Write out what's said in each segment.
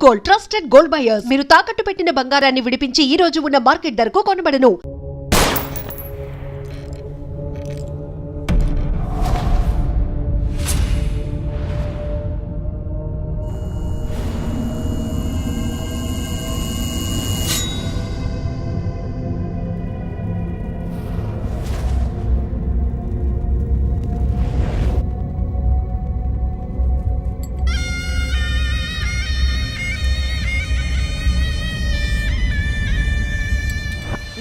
Gold, trusted gold buyers. మీరు తాకట్టు పెట్టిన బంగారాన్ని విడిపించి ఈ రోజు ఉన్న మార్కెట్ ధరకు కొనబడను.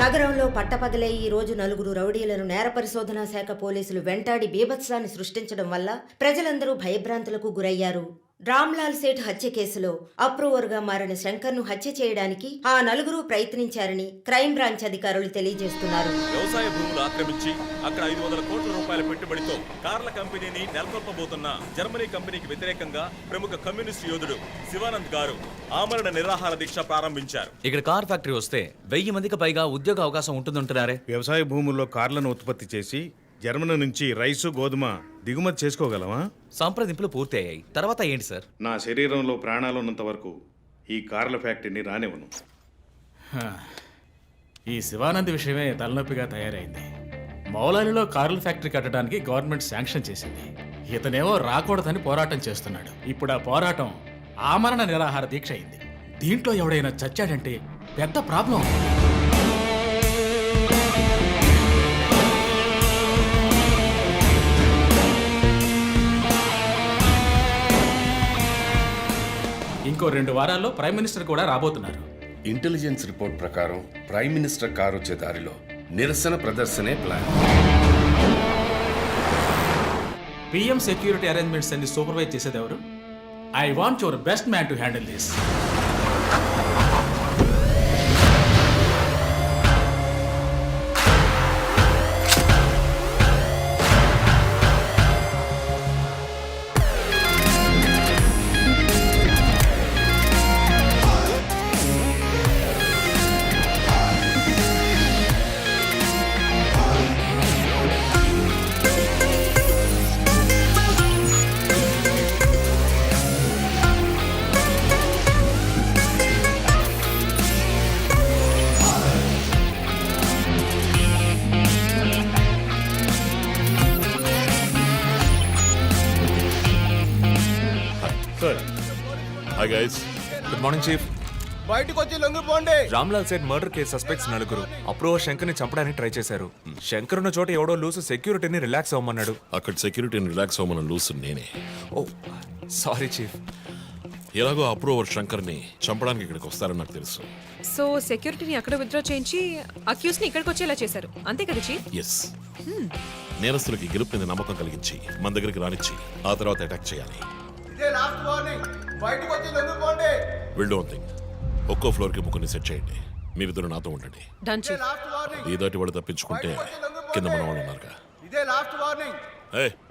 నగరంలో పట్టపగలే ఈ రోజు నలుగురు రౌడీలను నేర పరిశోధనా శాఖ పోలీసులు వెంటాడి బీభత్సాన్ని సృష్టించడం వల్ల ప్రజలందరూ భయభ్రాంతులకు గురయ్యారు. రామ్లాల్ సేఠ్ హత్య కేసులో అప్రూవర్గా మారిన శంకర్ను హత్య చేయడానికి ఆ నలుగురు ప్రయత్నించారని క్రైమ్ బ్రాంచ్ అధికారులు తెలియజేస్తున్నారు. వ్యవసాయ భూములు ఆక్రమించి అక్కడ 500 కోట్ల రూపాయల పెట్టుబడితో కార్ల కంపెనీని నెలకొల్పబోతున్న జర్మనీ కంపెనీకి వ్యతిరేకంగా ప్రముఖ కమ్యూనిస్ట్ యోధుడు శివానంద్ గారు ఆమరణ నిరాహార దీక్ష ప్రారంభించారు. ఇక్కడ కార్ ఫ్యాక్టరీ వస్తే 1000 మందికి పైగా ఉద్యోగ అవకాశం ఉంటుందంటున్నారే. వ్యవసాయ భూముల్లో కార్లను ఉత్పత్తి చేసి జర్మనీ నుంచి రైసు గోధుమ దిగుమతి చేసుకోగలమా? సంప్రదింపులు పూర్తి అయ్యాయి. తర్వాత ఏంటి సార్? నా శరీరంలో ప్రాణాలు ఉన్నంత వరకు ఈ కార్ల ఫ్యాక్టరీని రానివ్వను. ఈ శివానంద్ విషయమే తలనొప్పిగా తయారైంది. మౌలాలిలో కార్ల ఫ్యాక్టరీ కట్టడానికి గవర్నమెంట్ శాంక్షన్ చేసింది. ఇతనేమో రాకూడదని పోరాటం చేస్తున్నాడు. ఇప్పుడు ఆ పోరాటం ఆమరణ నిరాహార దీక్ష అయింది. దీంట్లో ఎవడైనా చచ్చాడంటే పెద్ద ప్రాబ్లం. ఇంకో 2 వారాల్లో ప్రైమ్ మినిస్టర్ కూడా రాబోతున్నారు. ఇంటెలిజెన్స్ రిపోర్ట్ ప్రకారం ప్రైమ్ మినిస్టర్ కారు వచ్చే దారిలో నిరసన ప్రదర్శనే ప్లాన్. పిఎం సెక్యూరిటీ అరేంజ్మెంట్స్ అన్ని సూపర్వైజ్ చేసేది ఎవరు? I want your best man to handle this. Hi guys, good morning chief. బయటకు వచ్చి లొంగిపోండి. Ramlal Seth murder case suspects నలుగురు అప్రూవర్ శంకర్ని చంపడానికి ట్రై చేశారు. శంకర్ ఉన్న చోట ఎవడో లూసు సెక్యూరిటీని రిలాక్స్ అవ్వమన్నాడు. అక్కడ సెక్యూరిటీని రిలాక్స్ అవ్వమని లూసు నేనే. ఓ సారీ చీఫ్. ఎలాగో అప్రూవర్ శంకర్ని చంపడానికి ఇక్కడికి వస్తారని నాకు తెలుసు. సో సెక్యూరిటీని అక్కడ విత్డ్రా చేయించి అక్యూస్ ని ఇక్కడికి వచ్చేలా చేశారు, అంతే కదా చీఫ్? ఎస్. నేరస్తులకి గెలుపు మీద నమ్మకం కలిగించి మన దగ్గరికి రానిచ్చి ఆ తర్వాత అటాక్ చేయాలి. ఇదే లాస్ట్ వార్నింగ్. బయటకు వచ్చి లొంగిపోండి. Will do one thing. ఒక్కో ఫ్లోర్ కి ముగ్గురిని సెట్ చేయండి. మీరిద్దరు నాతో ఉండండి. Done chief. Last warning. ఈ దాటి వాడు తప్పించుకుంటే కింద మన వాళ్ళు ఉన్నారుగా. ఇదే లాస్ట్ వార్నింగ్.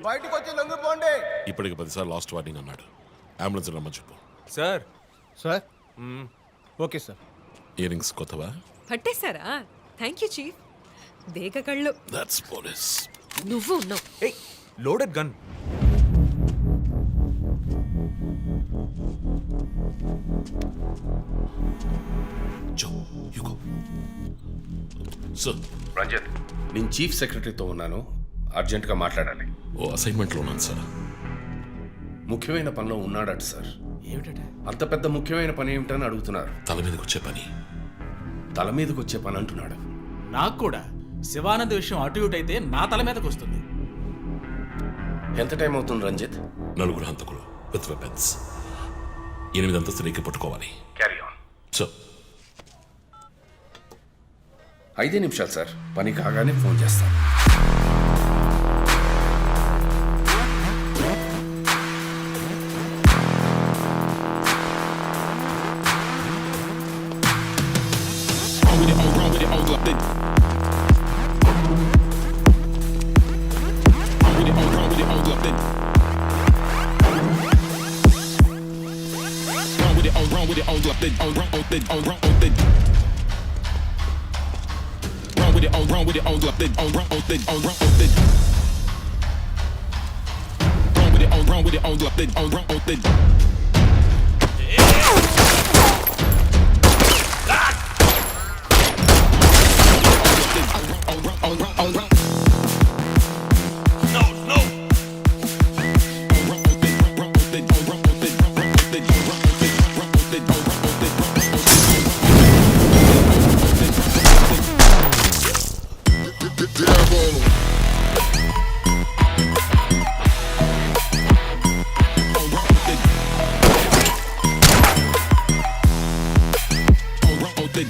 బయటకు వచ్చి లొంగిపోండి. ఇప్పటికి 10 సార్లు లాస్ట్ వార్నింగ్ అన్నాడు. అంబులెన్స్ రమ్మని చెప్పు. Sir. Sir okay sir. Earrings కొత్తవా? పట్టేశారా? Thank you chief. దేగ కళ్ళు. That's police. నువ్వు ఉన్నావు. ఏయ్, లోడెడ్ గన్. జో, యు గో. సార్. రంజిత్, నేను చీఫ్ సెక్రటరీతో ఉన్నాను. అర్జెంటుగా మాట్లాడాలి. ఓ అసైన్మెంట్లో ఉన్నాను సార్. ముఖ్యమైన పనిలో ఉన్నాడట సార్. ఏమిటట? అంత పెద్ద ముఖ్యమైన పని ఏమిటని అడుగుతున్నారు. తల మీదకి వచ్చే పని. తల మీదకి వచ్చే పని అంటున్నాడు. నాకు కూడా శివానంద్ విషయం అటు ఇటు అయితే నా తల మీదకి వస్తుంది. ఎంత టైం అవుతుంది రంజిత్? 4 హంతకులు విత్ వెపన్స్. 8 అంతస్తులు ఎక్కి పట్టుకోవాలి. Carry on. సో 5 నిమిషాలు సార్. పని కాగానే ఫోన్ చేస్తాను. Come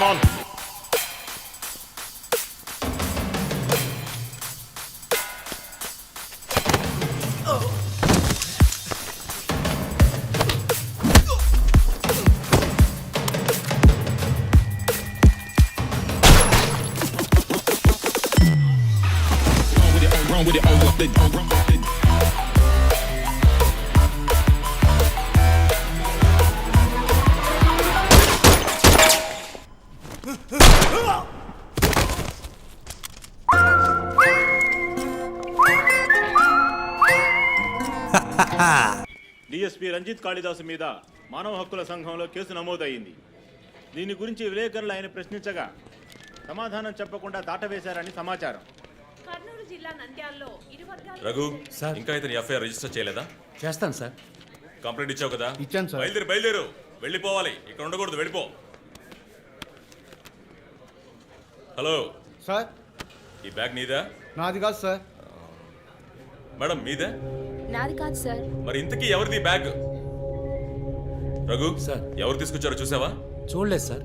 on. DSP Ranjith Kalidasu మీద మానవ హక్కుల సంఘంలో కేసు నమోదయ్యింది. దీని గురించి విలేకరులు ఆయన ప్రశ్నించగా సమాధానం చెప్పకుండా దాటవేశారని సమాచారం. కర్నూలు జిల్లా నంద్యాలలో ఇరు వర్గాల రఘు ఇంకా ఇతని ఎఫ్ఐఆర్ రిజిస్టర్ చేయలేదా? చేస్తాను సార్. కంప్లైంట్ ఇచ్చావు కదా? ఇచ్చాను సార్. బయలుదేరు వెళ్ళిపోవాలి, ఇక్కడ ఉండకూడదు, వెళ్ళిపో. హలో సార్, ఈ బ్యాగ్ నీదా? నాది కాదు సార్. మేడం మీదే? నాది కాదు సార్. మరి ఇంతకీ ఎవరిది ఈ బ్యాగ్? రఘు సార్. ఎవరు తీసుకొచ్చారో చూసావా? చూడలేదు సార్.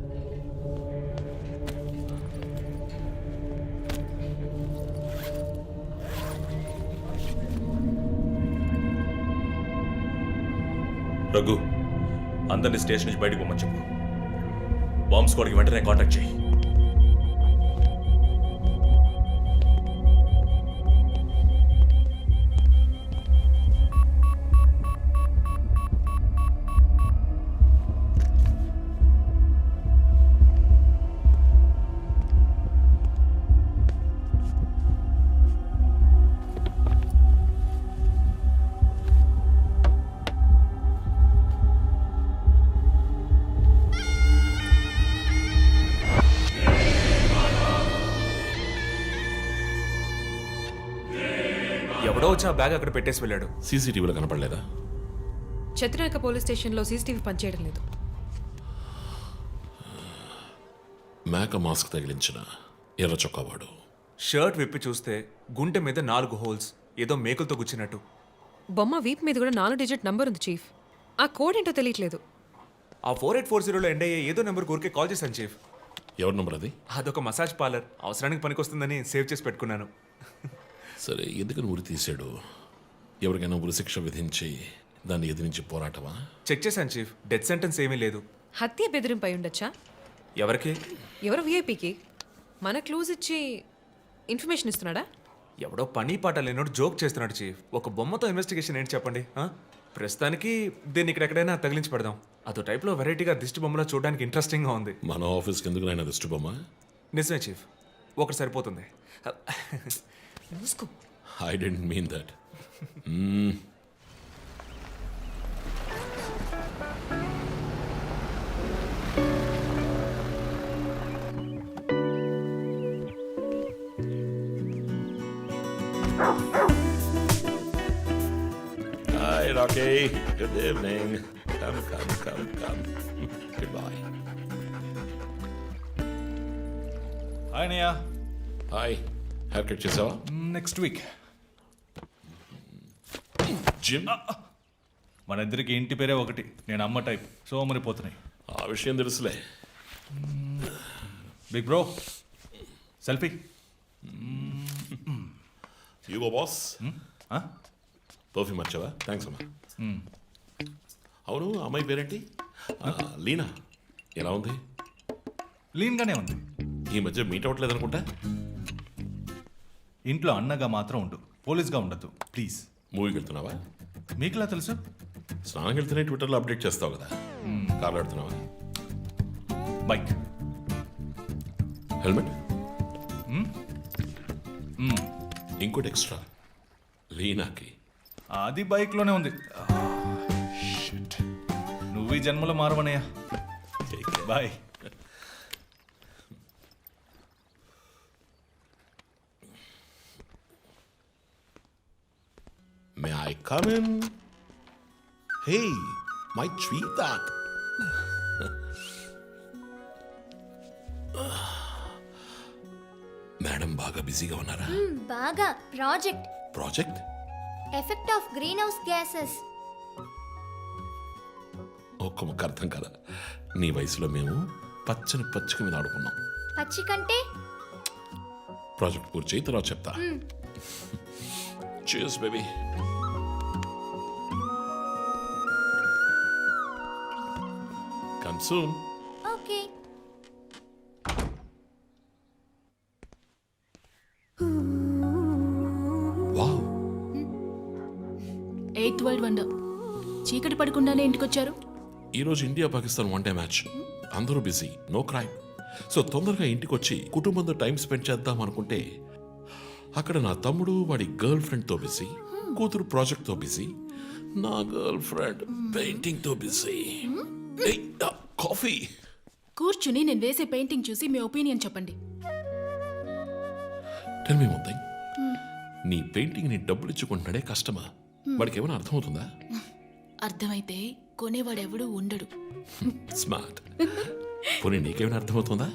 రఘు అందరినీ స్టేషన్ నుంచి బయటకు పోమని చెప్పు. బాంబ్ స్క్వాడ్కి వెంటనే కాంటాక్ట్ చేయి. ఎవడో వచ్చి ఆ బ్యాగ్ అక్కడ పెట్టేసి వెళ్ళాడు. సీసీటీవీలో కనపడలేదా? చత్రనాక పోలీస్ స్టేషన్లో సీసీటీవీ పనిచేయడం లేదు. మేక మాస్క్ తగిలించిన ఎర్ర చొక్కావాడు. షర్ట్ విప్పి చూస్తే గుంటె మీద 4 హోల్స్, ఏదో మేకులతో గుచ్చినట్టు. బొమ్మ వీప్ మీద కూడా 4 డిజిట్ నంబర్ ఉంది చీఫ్. ఆ కోడ్ ఏంటో తెలియట్లేదు. ఆ 4840లో ఎండ్ అయ్యే ఏదో నెంబర్ ఊరికే కాల్ చేశాను చీఫ్. ఎవరి నంబర్ అది? అదొక మసాజ్ పార్లర్, అవసరానికి పనికొస్తుందని సేవ్ చేసి పెట్టుకున్నాను. సరే, ఎందుకని ఉరి తీశాడు? ఎవరికైనా ఉరి శిక్ష విధించి దాన్ని ఎదిరించి పోరాటమా? చెక్ చేశాను చీఫ్, డెత్ సెంటెన్స్ ఏమీ లేదు. హత్య బెదిరింపై ఉండొచ్చా? ఎవరికి? ఎవరో విఐపీకి మన క్లూజ్ ఇచ్చి ఇన్ఫర్మేషన్ ఇస్తున్నాడా? ఎవడో పని పాట లేనోడు జోక్ చేస్తున్నాడు చీఫ్. ఒక బొమ్మతో ఇన్వెస్టిగేషన్ ఏంటి చెప్పండి? ప్రస్తుతానికి దీన్ని ఇక్కడెక్కడైనా తగిలించి పెడదాం. అదో టైప్లో వెరైటీగా దిష్టి బొమ్మలో చూడడానికి ఇంట్రెస్టింగ్గా ఉంది. మన ఆఫీస్కి ఎందుకు నాయన దిష్టి బొమ్మ? నిజమే చీఫ్, ఒకటి సరిపోతుంది. మూసుకో. I didn't mean that. Hi, Rocky. Good evening. Come. Goodbye. Hi అన్నయ్య. Hi. Hair cut చేసావా? Next week. జిమ్? మన ఇద్దరికి ఇంటి పేరే ఒకటి. నేను అమ్మ టైప్, సో మరిపోతున్నాయి. ఆ విషయం తెలుసులే. Big bro selfie. Ego boss. Perfume వచ్చావా? థ్యాంక్స్ అమ్మా. అవును, అమ్మాయి పేరేంటి? లీనా. ఎలా ఉంది? లీన్గానే ఉంది. ఈ మధ్య మీట్ అవ్వట్లేదు అనుకుంటా. ఇంట్లో అన్నగా మాత్రం ఉండు, పోలీస్గా ఉండద్దు ప్లీజ్. మూవీకి వెళ్తున్నావా? మీకులా తెలుసు? స్నానం వెళ్తేనే ట్విట్టర్లో అప్డేట్ చేస్తావు కదా. కార్లో వెళ్తున్నావా? బైక్. హెల్మెట్? ఇంకోటి ఎక్స్ట్రా లీనాకి. అది బైక్లోనే ఉంది. నువ్వు ఈ జన్మలో మారవనయ్యా. Bye. May I come in? Hey, my sweetheart. Madam బాగా బిజీగా ఉన్నారా? బాగా project project? Effect of green house gases. ఒక్క ముక్క అర్థం కదా. నీ వయసులో మేము పచ్చని పచ్చిక మీద ఆడుకున్నాం. పచ్చి కంటే ప్రాజెక్ట్ పూర్తి చేయి, తర్వాత చెప్తా. Cheers, baby. Come soon. Okay. Wow. 8th world wonder. చీకటి పడకుండానే ఇంటికొచ్చారు. ఈరోజు India Pakistan one day match. అందరూ బిజీ, నో క్రైమ్. సో తొందరగా ఇంటికి వచ్చి కుటుంబంతో టైం స్పెండ్ చేద్దాం అనుకుంటే అక్కడ నా తమ్ముడు వాడి గర్ల్ ఫ్రెండ్తో బిజీ, కూతురు ప్రాజెక్ట్తో బిజీ, నా గర్ల్ ఫ్రెండ్ పెయింటింగ్తో బిజీ. కాఫీ. కూర్చుని నేను వేసే పెయింటింగ్ చూసి మీ ఒపీనియన్ చెప్పండి. Tell me one thing. నీ పెయింటింగ్ ని డబ్బులు ఇచ్చుకుంటున్నాడే కష్టమా? వాడికి ఏమైనా అర్థమవుతుందా? అర్థమైతే కొనేవాడెవడూ ఉండడు. స్మార్ట్. పోనీ నీకేమైనా అర్థమవుతుందా?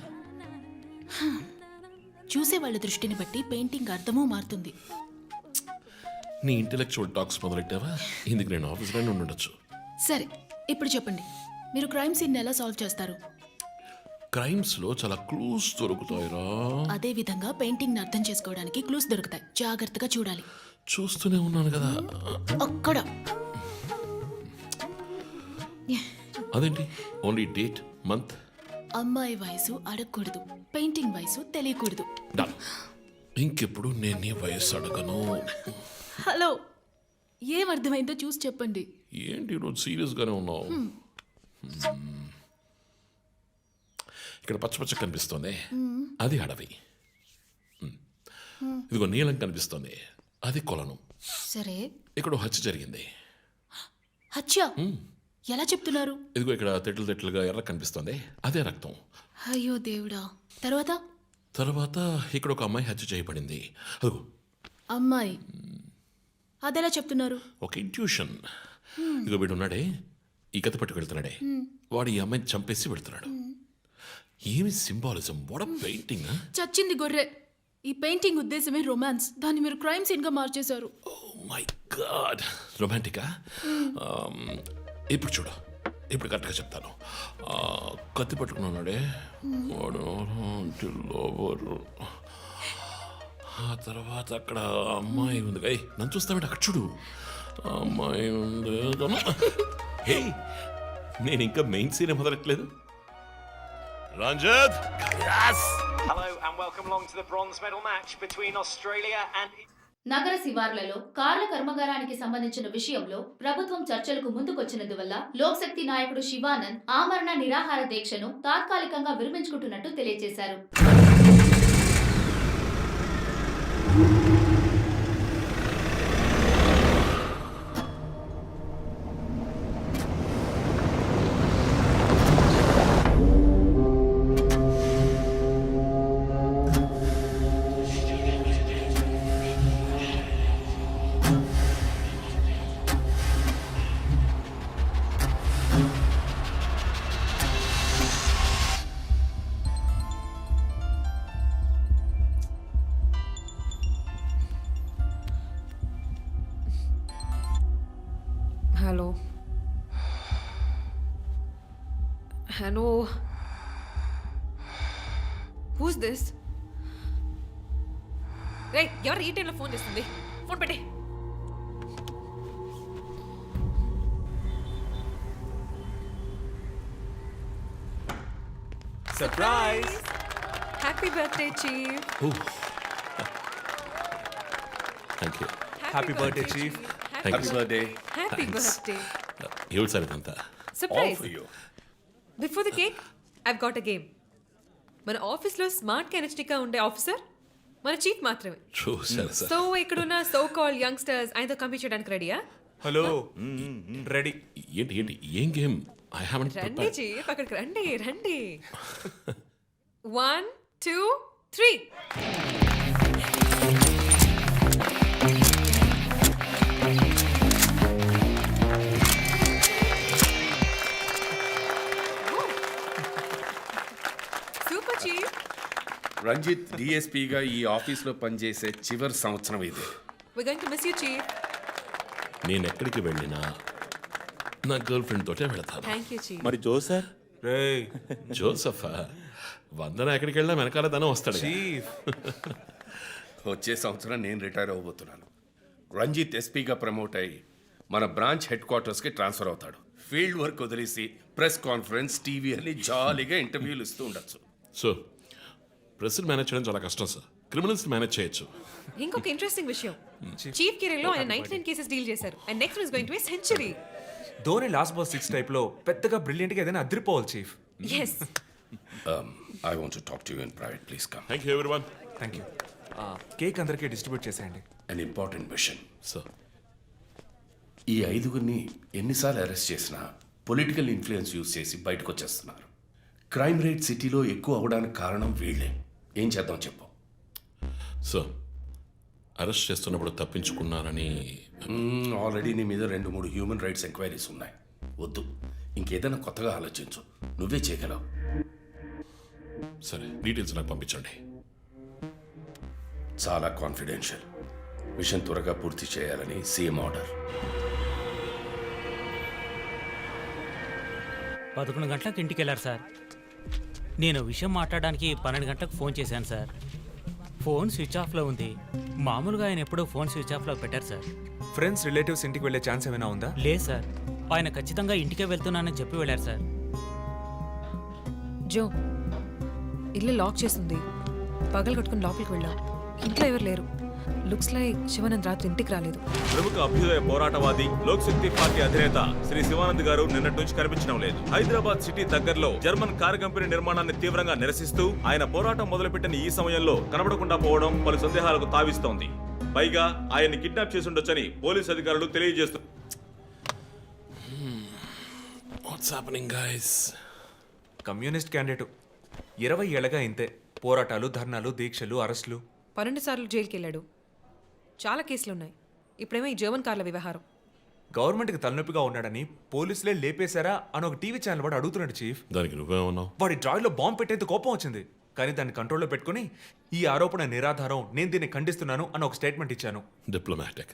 చూసే వాళ్ళ దృష్టిని బట్టి పెయింటింగ్ అర్థమూ మారుతుంది. నీ ఇంటెలెక్చువల్ టాక్స్ మొదలెట్టావా? ఇందుకు నేను ఆఫీస్లోనే ఉండొచ్చు. సరే, ఇప్పుడు చెప్పండి, మీరు క్రైమ్ సీన్ ఎలా సాల్వ్ చేస్తారు? క్రైమ్స్ లో చాలా క్లూస్ దొరుకుతాయిరా. అదే విధంగా పెయింటింగ్ ని అర్థం చేసుకోవడానికి క్లూస్ దొరుకుతాయి. జాగ్రత్తగా చూడాలి. చూస్తూనే ఉన్నాను కదా. అక్కడ అదేంటి ఓన్లీ డేట్ మంత్? అమ్మాయి వయసు అడగకూడదు, పెయింటింగ్ వయసు తెలియకూడదు. డన్. ఇంకెప్పుడు నేను నీ వయస్సు అడగను. హలో, ఏం అర్థమైందో చూసి చెప్పండి. ఏంటి ఈరోజు సీరియస్ గానే ఉన్నావు? ఇక్కడ పచ్చ కనిపిస్తోంది, అది అడవి. ఇదిగో నీలం కనిపిస్తోంది, అది కొలను. సరే, ఇక్కడ హత్య జరిగింది. హత్య ఎలా చెప్తున్నారు? ఇదిగో ఇక్కడ తెట్లు తెట్లుగా ఎర్ర కనిపిస్తోంది, అదే రక్తం. అయ్యో దేవుడా. తర్వాత ఇక్కడ ఒక అమ్మాయి హత్య చేయబడింది. అదిగో అమ్మాయి, అదెలా చెప్తున్నారు? ఒక ఇంట్యూషన్. ఇదిగో వీడు ఉన్నాడే, ఈ కథ పట్టుకు వెళ్తున్నాడే, వాడు ఈ అమ్మాయిని చంపేసి వెళ్తున్నాడు. ఏమి సింబాలిజం! What a painting! చచ్చింది గొర్రె. ఈ పెయింటింగ్ ఉద్దేశమే రొమాన్స్, దాన్ని మీరు క్రైమ్ సీన్ గా మార్చేశారు. ఓ మై గాడ్, రొమాంటికా? ఇప్పుడు చూడు, ఇప్పుడు కరెక్ట్గా చెప్తాను. కత్తి పట్టుకున్నాడే వాడు లోవరు. ఆ తర్వాత అక్కడ అమ్మాయి ఉంది. నన్ను చూస్తామంటే అక్కడ చూడు, అమ్మాయి ఉంది. హే, నేను ఇంకా మెయిన్ సీన్ మొదలెట్లేదు. Ranjit, Hello and welcome along to the bronze medal match between Australia and నగర శివార్లలో కార్ల కర్మాగారానికి సంబంధించిన విషయంలో ప్రభుత్వం చర్చలకు ముందుకొచ్చినందువల్ల లోక్శక్తి నాయకుడు శివానంద్ ఆమరణ నిరాహార దీక్షను తాత్కాలికంగా విరమించుకుంటున్నట్టు తెలియజేశారు. Hello, who's this? రే, ఎవరు ఈ టైంలో ఫోన్ చేస్తుంది? ఫోన్ పెట్టే. Surprise! Happy birthday chief. Thank you. Happy birthday chief. Thank you. Happy birthday. ఏమిటి సార్ ఇదంతా? Surprise. Before the cake I've got a game. మన ఆఫీస్లో స్మార్ట్ కెనెస్టిక్గా ఉండే ఆఫీసర్ మన చీఫ్ మాత్రమే. చూసారు సార్. సో ఇక్కడున్న సో కాల్ యంగ్స్టర్స్ ఆయనతో కంపీట్ చేయడానికి రెడీయా? Hello, ready. ఏంటి ఏం గేమ్? ఐ హావెంట్ రండి ప్రిపేర్డ్. చీఫ్, అక్కడికి రండి. 1 2 3. Super chief. రంజిత్ డిఎస్పీగా ఈ ఆఫీస్లో పనిచేసే చివరి సంవత్సరం ఇది. We're going to miss you, Chief. నేను ఎక్కడికి వెళ్ళినా నా గర్ల్ ఫ్రెండ్ తోటే వెళతాను. Thank you, Chief. మరి జోసర్ జోసఫా వందన ఎక్కడికి వెళ్ళినా వెనకాల తన వస్తాడు. చీఫ్ వచ్చే సంవత్సరం నేను రిటైర్ అవ్వబోతున్నాను. రంజిత్ ఎస్పీగా ప్రమోట్ అయ్యి మన బ్రాంచ్ హెడ్ క్వార్టర్స్కి ట్రాన్స్ఫర్ అవుతాడు. ఫీల్డ్ వర్క్ వదిలేసి ప్రెస్ కాన్ఫరెన్స్, టీవీ అని జాలీగా ఇంటర్వ్యూలు ఇస్తూ ఉండొచ్చు. సో ప్రెస్ మేనేజ్ చేయడం చాలా కష్టం సార్. క్రిమినల్స్ మేనేజ్ చేయొచ్చు. ఇంకొక ఇంట్రెస్టింగ్ విషయం, చీఫ్ కెరీర్లో ఆయన 99 కేసెస్ డీల్ చేశారు and next is going to be century. Dhoni last boss 6 type లో పెద్దగా బ్రిలియంట్ గా ఏదైనా అదిరిపోవాలి chief. yes I want to talk to you in private. Please come. Thank you everyone. Thank you. Cake అందరికీ distribute చేసేయండి. An important machine. Sir ఈ 5గురిని ఎన్నిసార్లు arrest చేసినా పొలిటికల్ ఇన్ఫ్లుయెన్స్ యూజ్ చేసి బయటకు వచ్చేస్తున్నారు. క్రైమ్ రేట్ సిటీలో ఎక్కువ అవడానికి కారణం వీళ్ళే. ఏం చేద్దాం చెప్పు. సార్ అరెస్ట్ చేస్తున్నప్పుడు తప్పించుకున్నారని ఆల్రెడీ నీ మీద 2-3 హ్యూమన్ రైట్స్ ఎంక్వైరీస్ ఉన్నాయి. వద్దు, ఇంకేదైనా కొత్తగా ఆలోచించు. నువ్వే చేయగలవు. సరే డీటెయిల్స్ నాకు పంపించండి. చాలా కాన్ఫిడెన్షియల్. మిషన్ త్వరగా పూర్తి చేయాలని సీఎం ఆర్డర్. 11 గంటలకు ఇంటికి వెళ్ళారు సార్. నేను విషయం మాట్లాడడానికి 12 గంటలకు ఫోన్ చేశాను సార్. ఫోన్ స్విచ్ ఆఫ్లో ఉంది. మామూలుగా ఆయన ఎప్పుడూ ఫోన్ స్విచ్ ఆఫ్లో పెట్టారు సార్. ఫ్రెండ్స్ రిలేటివ్స్ ఇంటికి వెళ్ళే ఛాన్స్ ఏమైనా ఉందా? లేదు సార్, ఆయన ఖచ్చితంగా ఇంటికే వెళ్తున్నానని చెప్పి వెళ్ళారు సార్. జో, ఇల్లు లాక్ చేసింది. పగలు కట్టుకుని లోపలికి వెళ్ళాం. ఇంట్లో ఎవరు లేరు. లుక్స్ లైక్ శివానంద్ రాత్రి ఇంటికి రాలేదు. ప్రముఖ అభ్యుదయ పోరాటవాది లోక్ శక్తి పార్టీ అధినేత శ్రీ శివానంద్ గారు నిన్నటి నుంచి కనిపించడం లేదు. హైదరాబాద్ సిటీ దగ్గరలో జర్మన్ కారు కంపెనీ నిర్మాణాన్ని తీవ్రంగా నిరసిస్తూ ఆయన పోరాటం మొదలుపెట్టిన ఈ సమయంలో కనబడకుండా పోవడం పలు సందేహాలకు తావిస్తోంది. పైగా ఆయన్ని కిడ్నాప్ చేసి ఉండొచ్చని పోలీసు అధికారులు తెలియజేస్తున్నారు. కమ్యూనిస్ట్ క్యాండిడేట్ 20 ఏళ్లగా ఇంతే. పోరాటాలు, ధర్నాలు, దీక్షలు, అరెస్టులు. 12 సార్లు జైలుకి వెళ్ళాడు. చాలా కేసులు ఉన్నాయి. ఇప్పుడేమో ఈ జర్మన్ కార్ల వ్యవహారం. గవర్నమెంట్కి తలనొప్పిగా ఉన్నాడని పోలీసులే లేపేశారా అని ఒక టీవీ ఛానల్ వాడు అడుగుతున్నాడు చీఫ్. దానికి నువ్వేమన్నావు? వాడి డ్రాయిలో బాంబు పెట్టేంత కోపం వచ్చింది. కానీ దాన్ని కంట్రోల్లో పెట్టుకుని ఈ ఆరోపణ నిరాధారం, నేను దీన్ని ఖండిస్తున్నాను అని ఒక స్టేట్మెంట్ ఇచ్చాను. డిప్లొమాటిక్.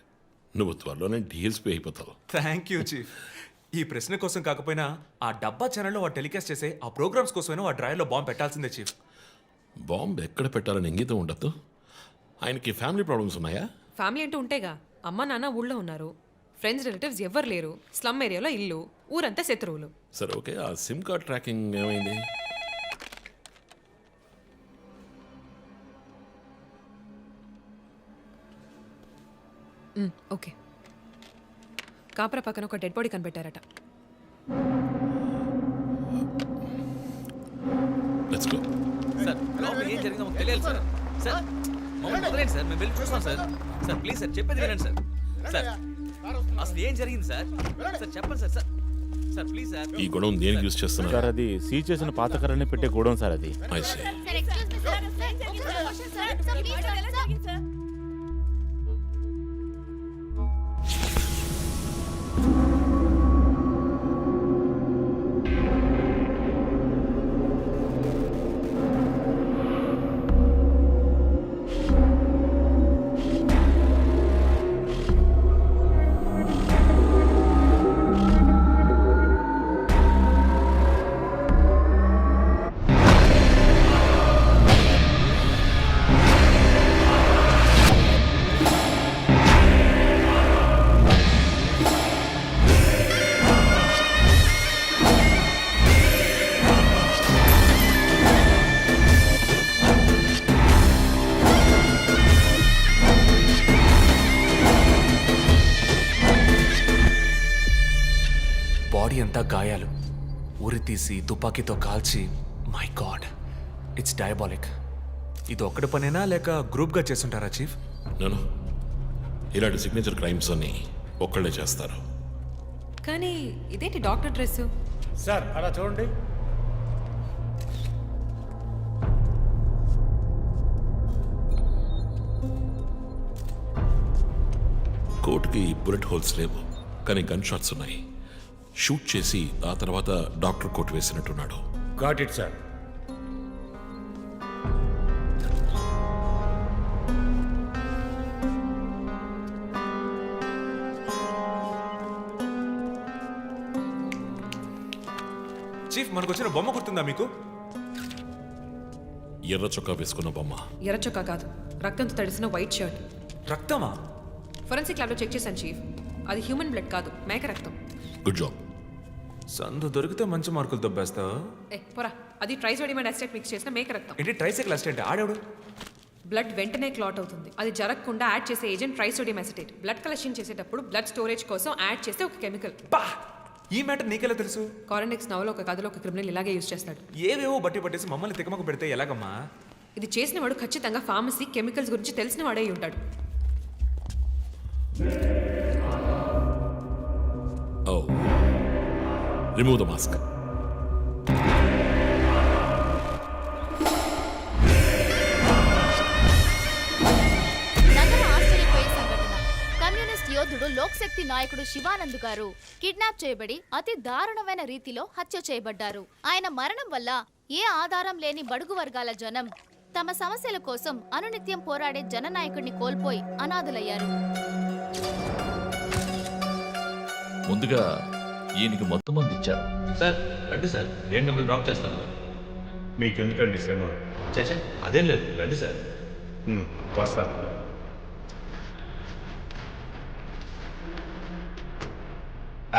నువ్వు త్వరలోనే డిఎస్పీ అయిపోతావు. Thank you chief. ఈ ప్రశ్న కోసం కాకపోయినా ఆ డబ్బా ఛానల్లో వాడు టెలికాస్ట్ చేసే ఆ ప్రోగ్రామ్స్ కోసమైనా వాడి డ్రాయిలో బాంబు పెట్టాల్సిందే చీఫ్. బాంబు ఎక్కడ పెట్టాలని ఇంగితం ఉండద్దు. ఆయనకి ఫ్యామిలీ ప్రాబ్లమ్స్ ఉన్నాయా? ఫ్యామిలీ అంటూ ఉంటేగా. అమ్మ నాన్న ఊళ్ళో ఉన్నారు. ఫ్రెండ్స్ రిలేటివ్స్ ఎవ్వరు లేరు. స్లమ్ ఏరియాలో ఇల్లు. ఊరంతా శత్రువులు. సరే ఓకే, ఆ సిమ్ కార్డ్ ట్రాకింగ్ ఏమైంది? ఓకే. కాపరా పక్కన ఒక డెడ్ బాడీ కనిపెట్టారట. Let's go. సార్ లోపల ఏం జరిగిందో మాకు తెలియాలి సార్. సార్ మమ్మల్ని వదిలేండి సార్, మేము వెళ్ళి చూస్తాం సార్. సార్ ప్లీజ్ సార్, చెప్పేది వినండి సార్. సార్ అసలు ఏం జరిగింది సార్? సార్ చెప్పండి sir. Sir sir please sir. ఈ గొడవ దేనికి యూజ్ చేస్తున్నారు సార్? అది సీజ్ చేసిన పాత కర్రని పెట్టే గొడవ సార్. అది I see. బాడీ అంతా గాయాలు. ఉరి తీసి తుపాకీతో కాల్చి, మై గాడ్, ఇట్స్ డయాబాలిక్. ఇది ఒక్కడి పనేనా లేక గ్రూప్గా చేస్తుంటారా చీఫ్? నేను ఇలాంటి సిగ్నేచర్ క్రైమ్స్ అన్ని ఒక్కళ్ళే చేస్తారు. కానీ ఇదేంటి డాక్టర్ డ్రెస్? సార్ అలా చూడండి. కోట్కి బుల్లెట్ హోల్స్ లేవు, కానీ గన్ షాట్స్ ఉన్నాయి. షూట్ చేసి ఆ తర్వాత డాక్టర్ కోట్ వేసినట్టున్నాడు. Got it sir. చీఫ్ మనకు వచ్చిన బొమ్మ గుర్తుందా మీకు? ఎర్ర చొక్కా వేసుకున్న బొమ్మ. ఎర్ర చొక్కా కాదు, రక్తంతో తడిసిన వైట్ షర్ట్. రక్తమా? ఫొరెన్సిక్ ల్యాబ్లో చెక్ చేశాను చీఫ్, అది హ్యూమన్ బ్లడ్ కాదు, మేక రక్తం. Good job. సందు దొరికితే మంచి మార్కులు దొబ్బేస్తావు. పోరా, అది ట్రైసోడియం అండ్ అసిటేట్ మిక్స్ చేసిన మేక రక్తం. ఏంటి ట్రైసైకిల్ అసిస్టెంట్ ఆడాడు? బ్లడ్ వెంటనే క్లాట్ అవుతుంది. అది జరగకుండా యాడ్ చేసే agent trisodium acetate. Blood collection చేసేటప్పుడు బ్లడ్ స్టోరేజ్ కోసం యాడ్ చేసే ఒక కెమికల్. ఈ మ్యాటర్ నీకెలా తెలుసు? కారెండెక్స్ నవలో ఒక కథలో ఒక క్రిమినల్ ఇలాగే యూజ్ చేస్తాడు. ఏవేవో బట్టి పట్టేసి మమ్మల్ని తికమక పెడితే ఎలాగమ్మా? ఇది చేసిన వాడు ఖచ్చితంగా ఫార్మసీ కెమికల్స్ గురించి తెలిసిన వాడే అయి ఉంటాడు. Oh. Remove the mask. నగర ఆశ్చర్యపోయే సంఘటన. కమ్యూనిస్ట్ యోధుడు లోక్శక్తి నాయకుడు శివానంద్ గారు కిడ్నాప్ చేయబడి అతి దారుణమైన రీతిలో హత్య చేయబడ్డారు. ఆయన మరణం వల్ల ఏ ఆధారం లేని బడుగు వర్గాల జనం తమ సమస్యల కోసం అనునిత్యం పోరాడే జననాయకుడిని కోల్పోయి అనాథులయ్యారు. ముందుగా ఈయనకి మొత్తం మంది ఇచ్చారు. సార్ రండి సార్, నేను మిమ్మల్ని డ్రాప్ చేస్తాను. మీకు ఎందుకండి శ్రమ? చేసే అదేం లేదు, రండి సార్. వస్తా.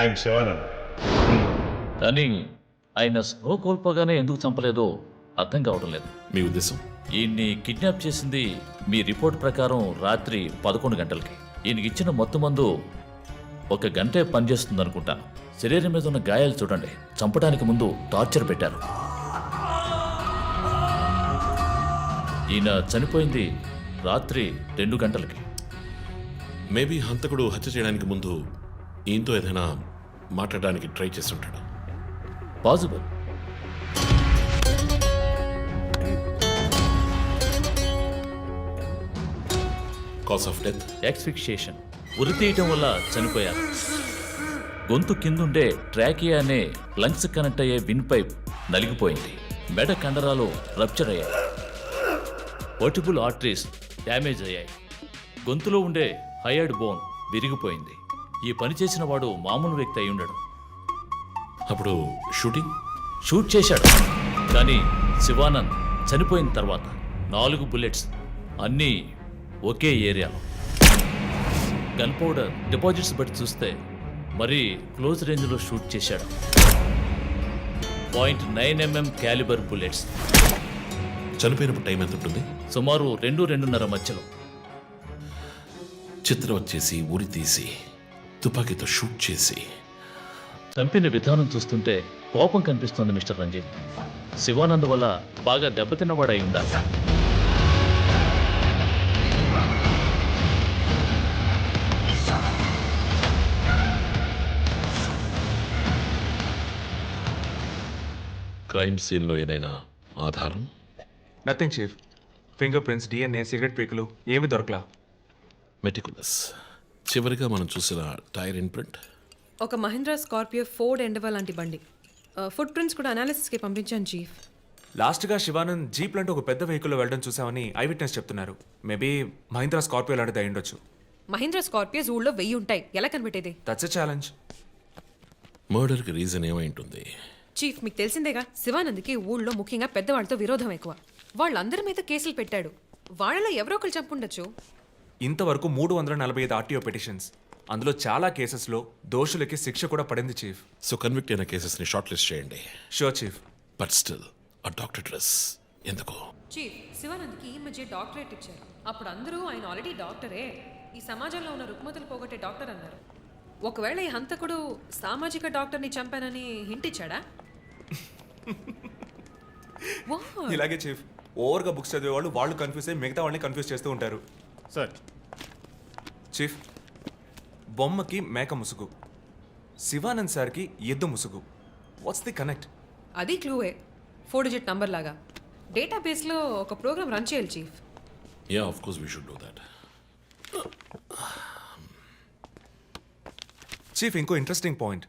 ఐఎమ్ శివానంద్. కానీ ఆయన స్పృహ కోల్పోగానే ఎందుకు చంపలేదో అర్థం కావడం లేదు. మీ ఉద్దేశం? ఈయన్ని కిడ్నాప్ చేసింది మీ రిపోర్ట్ ప్రకారం రాత్రి 11 గంటలకి. ఈయనకి ఇచ్చిన మొత్తం మందు 1 గంటే పనిచేస్తుంది అనుకుంటాను. శరీరం మీద ఉన్న గాయాలు చూడండి, చంపడానికి ముందు టార్చర్ పెట్టారు. ఈయన చనిపోయింది రాత్రి 2 గంటలకి. మేబీ హంతకుడు హత్య చేయడానికి ముందు ఈయనతో ఏదైనా మాట్లాడడానికి ట్రై చేస్తుంటాడు. Possible. Cause of death? Asphyxiation. ఉరి తీయటం వల్ల చనిపోయారు. గొంతు కిందుండే ట్రాకియా అనే లంగ్స్ కనెక్ట్ అయ్యే విన్ పైప్ నలిగిపోయింది. మెడ కండరాలు రప్చర్ అయ్యాయి. వర్టిబుల్ ఆర్టరీస్ డ్యామేజ్ అయ్యాయి. గొంతులో ఉండే హయర్డ్ బోన్ విరిగిపోయింది. ఈ పని చేసిన వాడు మామూలు వ్యక్తి అయి ఉండడు. అప్పుడు షూట్ చేశాడు. కానీ శివానంద్ చనిపోయిన తర్వాత 4 బుల్లెట్స్, అన్నీ ఒకే ఏరియాలో. గన్ పౌడర్ డిపాజిట్స్ బట్టి చూస్తే మరీ క్లోజ్ రేంజ్లో షూట్ చేశాడు. .9mm calibre bullets. చనిపోయినప్పుడు టైం ఎంత ఉంటుంది? సుమారు 2-2:30 మధ్యలో. చిత్రం వచ్చేసి ఉరి తీసి తుపాకీతో షూట్ చేసి చంపిన విధానం చూస్తుంటే కోపం కనిపిస్తుంది మిస్టర్ రంజిత్. శివానంద్ వల్ల బాగా దెబ్బతిన్నవాడై ఉండాలి. క్రైమ్ సీన్లో ఏదైనా ఆధారం? Nothing chief. Fingerprints, DNA, cigarette పీకులు ఏమి దొరకలా. మెటికులస్. చివరిగా మనం చూసిన టైర్ ఇన్ప్రింట్ ఒక మహీంద్రా స్కార్పియో ఫోర్డ్ ఎండవా లాంటి బండి. ఫుట్ ప్రింట్స్ కూడా అనాలిసిస్కి పంపించాను చీఫ్. లాస్ట్గా శివానంద్ జీప్ లాంటి ఒక పెద్ద వెహికల్లో వెళ్ళడం చూసామని ఐ విట్నెస్ చెప్తున్నారు. మేబీ మహీంద్రా స్కార్పియో లాంటిది అయి ఉండొచ్చు. మహీంద్రా స్కార్పియోస్ ఊళ్ళో 1000 ఉంటాయి, ఎలా కనిపెట్టేది? That's a challenge. మర్డర్కి రీజన్ ఏమై ఉంటుంది? చీఫ్, మీకు తెలిసిందేగా, శివానంద్కి ఊళ్ళో ముఖ్యంగా పెద్దవాళ్ళతో విరోధం ఎక్కువ. వాళ్ళందరి మీద కేసులు పెట్టాడు. వాళ్ళలో ఎవరో ఒకరు చంపుండొచ్చు. ఇంతవరకు 345 ఆర్టీఓ పిటిషన్స్, అందులో చాలా కేసెస్లో దోషులకి శిక్ష కూడా పడింది చీఫ్. సో కన్విక్ట్ అయిన కేసెస్ని షార్ట్ లిస్ట్ చేయండి. Sure chief. బట్ స్టిల్ ఆ డాక్టర్ డ్రెస్ ఎందుకు? చీఫ్, శివానంద్కి ఈ మధ్య డాక్టరేట్ ఇచ్చారు. అప్పుడు అందరూ ఆయన ఆల్రెడీ డాక్టరే, ఈ సమాజంలో ఉన్న రుగ్మతలు పోగొట్టే డాక్టర్ అన్నారు. ఒకవేళ ఈ హంతకుడు సామాజిక డాక్టర్ని చంపానని హింట్ ఇచ్చాడా? ఇలాగే చీఫ్, ఓవర్గా బుక్స్ చదివే వాళ్ళు కన్ఫ్యూజ్ అయ్యి మిగతా వాళ్ళని కన్ఫ్యూజ్ చేస్తూ ఉంటారు. సార్ చీఫ్, బొమ్మకి మేక ముసుగు, శివానంద్ సార్కి ఎద్దు ముసుగు. What's the connect? అది క్లూవే, 4 డిజిట్ నంబర్ లాగా. డేటాబేస్లో ఒక ప్రోగ్రామ్ రన్ చేయాలి chief. Yeah, of course we should do that. Chief, ఇంకో ఇంట్రెస్టింగ్ పాయింట్.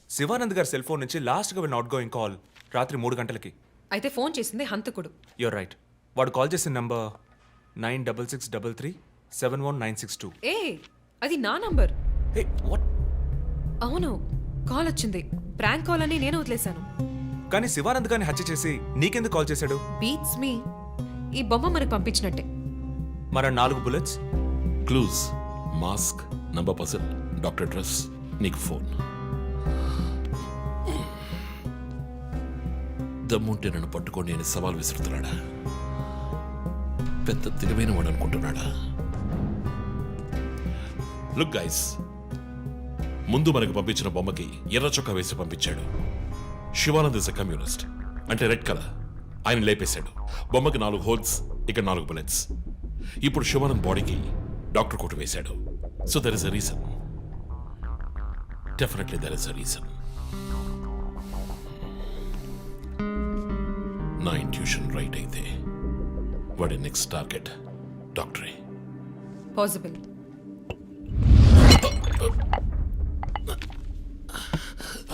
శివానంద్ గారి సెల్ ఫోన్ నుంచి లాస్ట్గా వెళ్ళిన అవుట్ గోయింగ్ కాల్ రాత్రి 3 గంటలకి. అయితే ఫోన్ చేసింది హంతకుడు. You're right. వాడు కాల్ చేసిన నంబర్ 9663371962. ఏ, అది నా నంబర్. వాట్? అవును, కాల్ వచ్చింది. ప్రాంక్ కాల్ అని నేను వదిలేశాను. కానీ శివానంద్ గారిని హత్య చేసి నీకెందుకు కాల్ చేశాడు? బీట్స్ మీ. ఈ బొమ్మ మనకు పంపించినట్టే. మరి 4 bullets, clues, mask, number person, doctor dress, నీకు ఫోన్. దమ్ముంటే నన్ను పట్టుకోండి అని సవాల్ విసురుతున్నాడా? పెద్ద తెలివైన వాడు అనుకుంటున్నాడా? లుక్ గైస్, ముందు మనకు పంపించిన బొమ్మకి ఎర్ర చొక్కా వేసి పంపించాడు. శివానంద్ ఇస్ ఎ కమ్యూనిస్ట్, అంటే రెడ్ కలర్. ఆయన లేపేశాడు. బొమ్మకి 4 హోల్స్, ఇక్కడ 4 బుల్లెట్స్. ఇప్పుడు శివానంద్ బాడీకి డాక్టర్ కోట్ వేశాడు. So there is a reason. Definitely there is a reason. నా ఇంట్యూషన్ రైట్ అయితే వాడి నెక్స్ట్ టార్గెట్ డాక్టరే. Possible.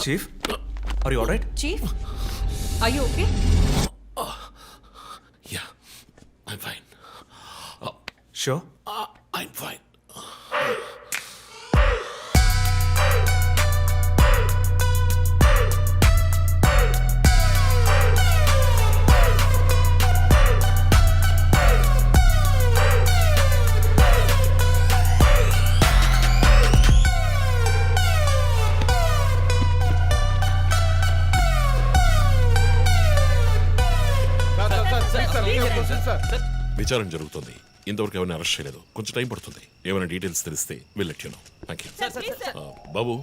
Chief, are you alright? Chief, are you okay? Yeah, I'm fine. Sure? I'm fine. విచారణ జరుగుతుంది. ఇంతవరకు ఎవరిని arrest చేయలేదు. కొంచెం టైం పడుతుంది. ఏమైనా డీటెయిల్స్ తెలిస్తే will let you know. Thank you. బాబు,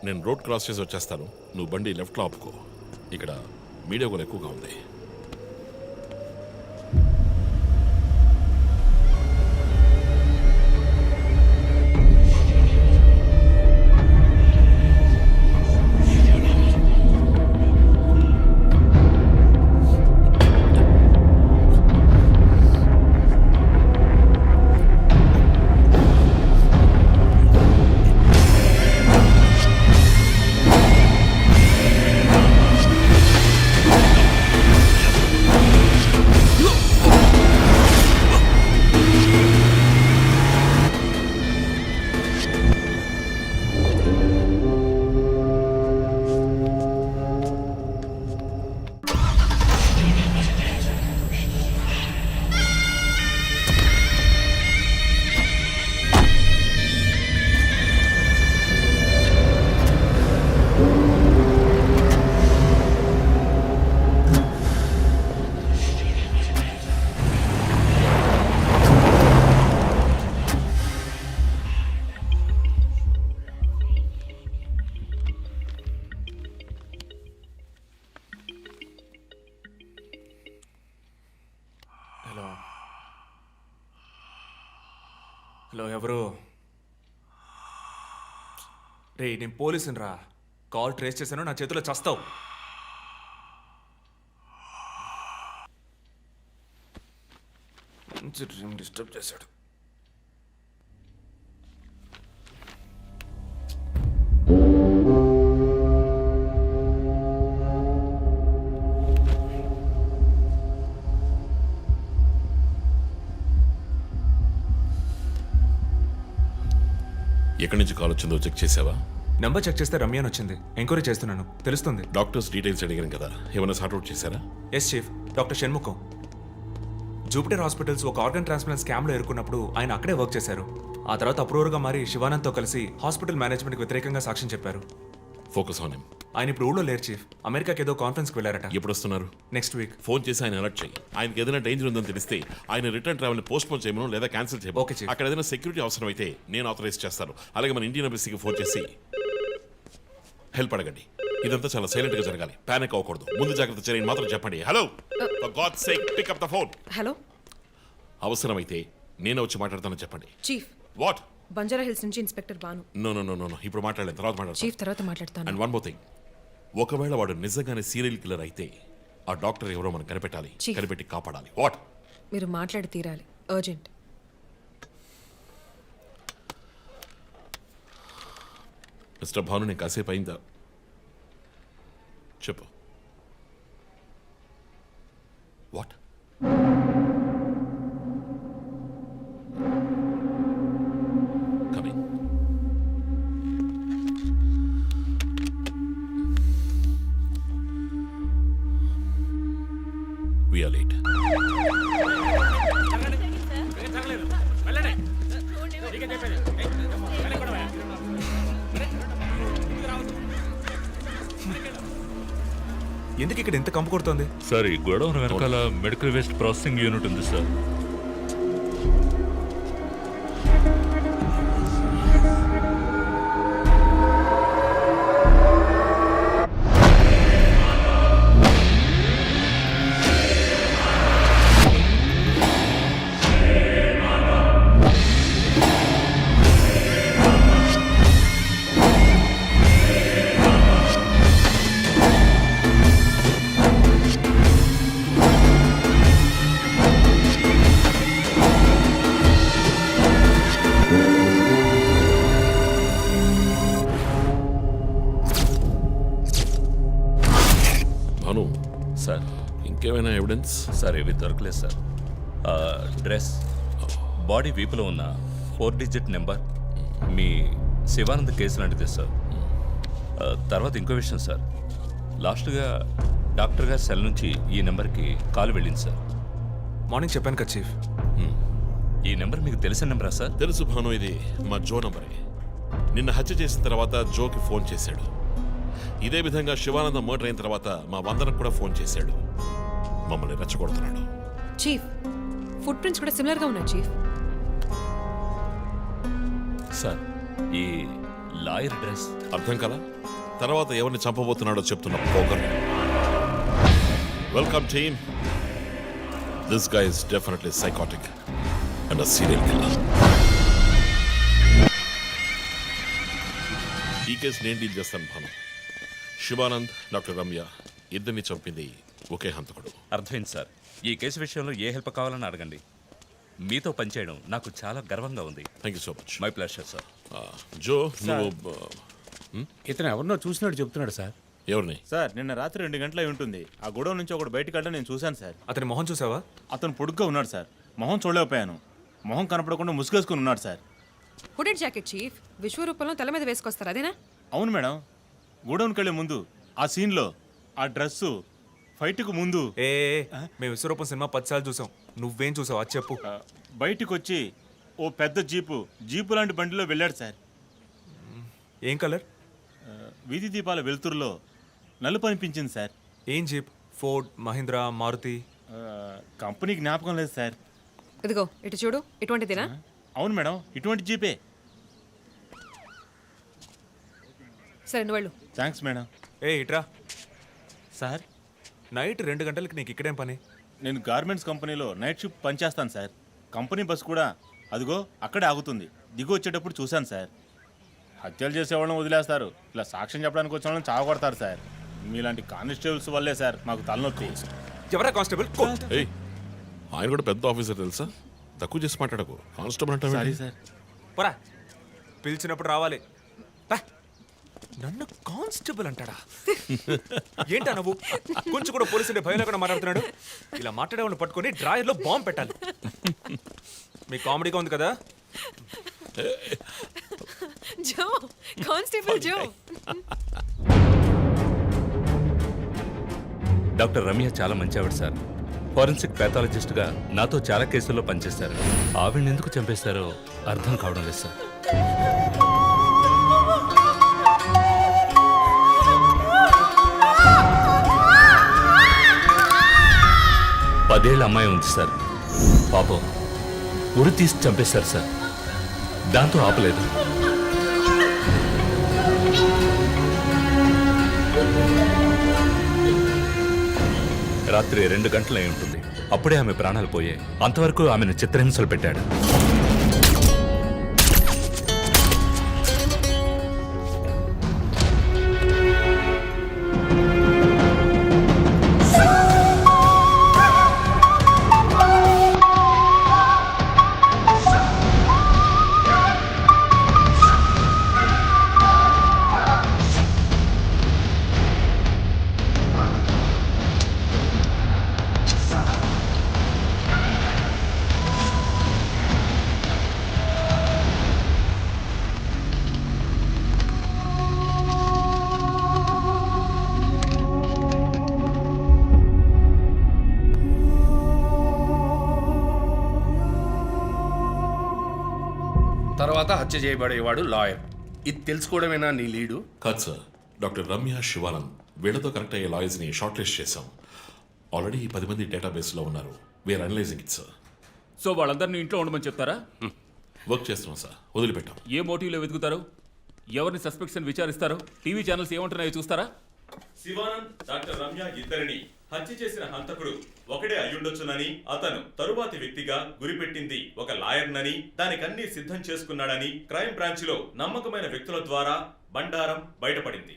నేను రోడ్ క్రాస్ చేసి వచ్చేస్తాను. నువ్వు బండి లెఫ్ట్లో ఆపుకో. ఇక్కడ మీడియా కూడా ఎక్కువగా ఉంది. హలో, ఎవరు? రే, నేను పోలీసుని రా. కాల్ ట్రేస్ చేశాను, నా చేతిలో చస్తావు. మంచి డ్రీమ్ డిస్టర్బ్ చేశాడు. ఎక్కడి నుంచి కాల్ వచ్చిందో చెక్ చేసావా? నెంబర్ చెక్ చేస్తే రమ్యాన్ వచ్చింది. ఎంక్వైరీ చేస్తున్నాను, తెలుస్తుంది. డాక్టర్స్ డీటెయిల్స్ అడిగాను కదా, ఏమైనా సార్ట్అవుట్ చేశారా? Yes chief, doctor Shanmukham. Jupiter hospitals ఒక ఆర్గన్ ట్రాన్స్ప్లాంట్ స్కామ్లో ఎరుకున్నప్పుడు ఆయన అక్కడే వర్క్ చేశారు. ఆ తర్వాత అప్రూవర్గా మారి శివానంద్తో కలిసి హాస్పిటల్ మేనేజ్మెంట్కి వ్యతిరేకంగా సాక్ష్యం చెప్పారు. Focus on him. ఆయన ఇప్పుడు ఊళ్ళో లేరు చీఫ్. అమెరికాకి ఏదో కాన్ఫరెన్స్కి వెళ్ళారట. ఎప్పుడు వస్తున్నారు? Next week. ఫోన్ చేసి ఆయన అలర్ట్ చేయి. ఆయనకి ఏదైనా డేంజర్ ఉందని తెలిస్తే ఆయన రిటర్న్ ట్రావెల్ పోస్ట్ పోన్ చేయమను లేదా క్యాన్సిల్ చేయమను. Okay chief. అక్కడ ఏదైనా సెక్యూరిటీ అవసరం అయితే నేను ఆథరైజ్ చేస్తాను. అలాగే మన ఇండియన్ ఎంబసీకి ఫోన్ చేసి హెల్ప్ అడగండి. ఇదంతా చాలా సైలెంట్ గా జరగాలి. పానిక్ అవ్వకూడదు. ముందు జాగ్రత్త చర్యని మాత్రం చెప్పండి. Hello, for God's sake pick up the phone. Hello. అవసరమైతే నేనే వచ్చి మాట్లాడతానని చెప్పండి. చీఫ్. వాట్? బంజారా హిల్స్ నుంచి inspector Bhanu. No no no no, ఇప్పుడు మాట్లాడలేదు, తర్వాత మాట్లాడతాను. చీఫ్ తర్వాత మాట్లాడతాను. అండ్ వన్ మోర్ థింగ్, ఒకవేళ వాడు నిజంగానే సీరియల్ కిల్లర్ అయితే ఆ డాక్టర్ ఎవరో మనం కనిపెట్టాలి, కనిపెట్టి కాపాడాలి. వాట్? మీరు మాట్లాడి తీరాలి, అర్జెంట్. మిస్టర్ భాను, నేను కాసేపు అయిందా? చెప్పు. వాట్? We're late. ఎందుకు ఇక్కడ ఎంత కంపు కొడుతుంది? సార్ ఈ గొడవ వెనకాల మెడికల్ వేస్ట్ ప్రాసెసింగ్ యూనిట్ ఉంది సార్. భాను సార్, ఇంకేమైనా ఎవిడెన్స్? సార్ ఇవి దొరకలేదు సార్. డ్రెస్, బాడీ వీపులో ఉన్న 4 డిజిట్ నెంబర్ మీ శివానంద్ కేసు లాంటిదే సార్. తర్వాత ఇంకో విషయం సార్, లాస్ట్గా డాక్టర్ గారి సెల్ నుంచి ఈ నెంబర్కి కాల్ వెళ్ళింది సార్. మార్నింగ్ చెప్పాను కదా చీఫ్. ఈ నెంబర్ మీకు తెలిసిన నెంబరా సార్? తెలుసు భాను, ఇది మా జో నంబరే. నిన్న హత్య చేసిన తర్వాత జోకి ఫోన్ చేశాడు. ఇదే విధంగా శివానందం మర్డర్ అయిన తర్వాత మా వందనకు కూడా ఫోన్ చేశాడు. మమ్మల్ని రెచ్చగొడుతున్నాడు. చీఫ్, ఫుట్ ప్రింట్స్ కూడా సిమిలర్గా ఉన్నాయి చీఫ్. సార్ ఈ లాయర్ డ్రెస్ అర్థం కదా? తర్వాత ఎవరిని చంపబోతున్నాడో చెప్తున్న పోగర్. Welcome team. This guy is definitely psychotic and serial killer. ఈ కేసు నేను డీల్ చేస్తాను భాను. శివానంద్, డాక్టర్ రమ్య ఇద్దరిని చంపింది ఒకే హంతకుడు. అర్థమైంది సార్. ఈ కేసు విషయంలో ఏ హెల్ప్ కావాలని అడగండి. మీతో పనిచేయడం నాకు చాలా గర్వంగా ఉంది. Thank you so much. My pleasure sir. Jo, నువ్వు ఇతను ఎవరినో చూసినట్టు చెప్తున్నాడు సార్. ఎవరిని? సార్ నిన్న రాత్రి 2 గంటలై ఉంటుంది. ఆ గొడవ నుంచి ఒకటి బయటకు వెళ్ళడం నేను చూశాను సార్. అతని మొహం చూసావా? అతను పొడుగ్గా ఉన్నాడు సార్. మొహం చూడలేకపోయాను. మొహం కనపడకుండా ముసుగేసుకుని ఉన్నాడు సార్. Hooded jacket chief. విశ్వరూపంలో తల మీద వేసుకొస్తారు అదేనా? అవును మేడం. గోడౌన్కి వెళ్ళే ముందు ఆ సీన్లో ఆ డ్రెస్సు ఫైట్కు ముందు మేము విశ్వరూపం సినిమా 10 సార్లు చూసాం. నువ్వేం చూసావు అది చెప్పు. బయటికి వచ్చి ఓ పెద్ద జీపు లాంటి బండిలో వెళ్ళాడు సార్. ఏం కలర్? వీధి దీపాల వెలుతురులో నలుపు అనిపించింది సార్. ఏం jeep? Ford, Mahindra, Maruti? Company జ్ఞాపకం లేదు సార్. ఇదిగో ఇటు చూడు, ఇటువంటిదేనా? అవును మేడం, ఇటువంటి జీపే. సరే నువ్వు వెళ్ళు. Thanks madam. ఇట్రా సార్. నైట్ 2 గంటలకి నీకు ఇక్కడేం పని? నేను గార్మెంట్స్ కంపెనీలో నైట్ షిఫ్ట్ పనిచేస్తాను సార్. కంపెనీ బస్ కూడా అదిగో అక్కడే ఆగుతుంది. దిగు వచ్చేటప్పుడు చూశాను సార్. హత్యలు చేసేవాళ్ళని వదిలేస్తారు, ఇలా సాక్ష్యం చెప్పడానికి వచ్చిన వాళ్ళని చావగొడతారు సార్. మీలాంటి కానిస్టేబుల్స్ వల్లే సార్ మాకు తలనొప్పి. ఎవరా కానిస్టేబుల్? ఆయన కూడా పెద్ద ఆఫీసర్ తెలుసా? తక్కువ చేసి మాట్లాడకు. కానిస్టేబుల్ అంటే సారీ సార్. పోరా, పిలిచినప్పుడు రావాలి. నన్ను కానిస్టేబుల్ అంటాడా? ఏంటా నువ్వు? కొంచెం కూడా పోలీసు భయం లేకుండా మాట్లాడుతున్నాడు. ఇలా మాట్లాడే వాళ్ళని పట్టుకొని డ్రాయర్లో బాంబు పెట్టాలి. మీ కామెడీగా ఉంది కదా? జో, కానిస్టేబుల్ జో. డాక్టర్ రమ్య చాలా మంచి ఆవిడ సార్. ఫోరెన్సిక్ ప్యాథాలజిస్ట్గా నాతో చాలా కేసుల్లో పనిచేశారు. ఆవిడని ఎందుకు చంపేశారో అర్థం కావడం లేదు సార్. పదేళ్ల అమ్మాయి ఉంది సార్. పాపం ఉరి తీసి చంపేశారు సార్. దాంతో ఆపలేదు. రాత్రి 2 గంటలై ఉంటుంది. అప్పుడే ఆమె ప్రాణాలు పోయాయి. అంతవరకు ఆమెను చిత్రహింసలు పెట్టాడు. తర్వాత హత్య చేయబడేవాడు లాయర్. ఇది తెలుసుకోవడమేనా నీ లీడు? కాదు సార్, డాక్టర్ రమ్య, శివానంద్ వీళ్ళతో కనెక్ట్ అయ్యే లాయర్స్ని షార్ట్ లిస్ట్ చేశాం. ఆల్రెడీ 10 మంది డేటాబేస్లో ఉన్నారు. We're analysing it sir. So వాళ్ళందరినీ ఇంట్లో ఉండమని చెప్తారా? వర్క్ చేస్తున్నాం సార్, వదిలిపెట్టాం. ఏ మోటివ్లో వెతుకుతారు? ఎవరిని సస్పెక్ట్స్ అని విచారిస్తారు? టీవీ ఛానల్స్ ఏమంటున్నాయో చూస్తారా? శివానంద్, డాక్టర్ రమ్య ఇద్దరిని హత్య చేసిన హంతకుడు ఒకడే అయ్యుండొచ్చునని, అతను తరువాతి వ్యక్తిగా గురిపెట్టింది ఒక లాయర్నని, దానికన్నీ సిద్ధం చేసుకున్నాడని క్రైమ్ బ్రాంచ్ లో నమ్మకమైన వ్యక్తుల ద్వారా బండారం బయటపడింది.